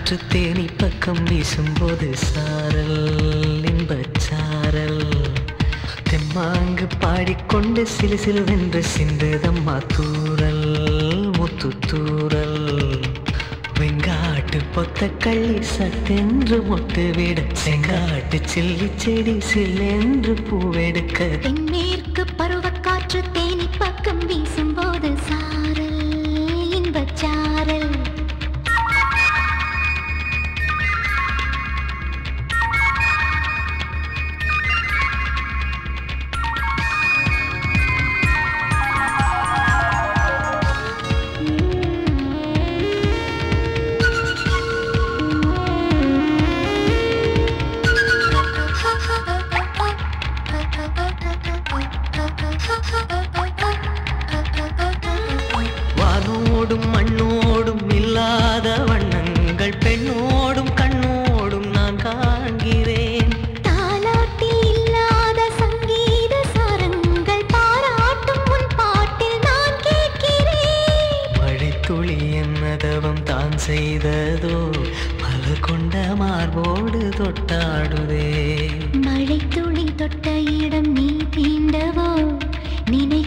காற்று தேனி பக்கம் வீசும்போது சாரல் இன்பச்சாரல் தெம்மாங்கு பாடிக்கொண்டு சிலு சிலுவென்று சிந்துதம்மா தூரல் முத்து தூரல் வெங்காட்டு பொத்த கள்ளி சட்டென்று மொட்டு விட செங்காட்டு சில்லி செடி சில்லென்று பூவெடுக்க தென்மேற்கு பருவக்காற்று தேனி பக்கம் வீசும்போது சாரல் இன்பச்சாரல் வானோடும் மண்ணோடும் இல்லாத வண்ணங்கள் பெண்ணோடும் கண்ணோடும் நான் காண்கிறேன். தாலாட்டில் இல்லாத சங்கீத சாரங்கள் பாராட்டும் உன் பாட்டில் நான் கேட்கிறேன். மழைத்துளி என்னதவம் தான் செய்ததோ மலர் கொண்ட மார்போடு தொட்டாடுதே. மழை துளி தொட்ட இடம் நீ தீண்டவோ நினை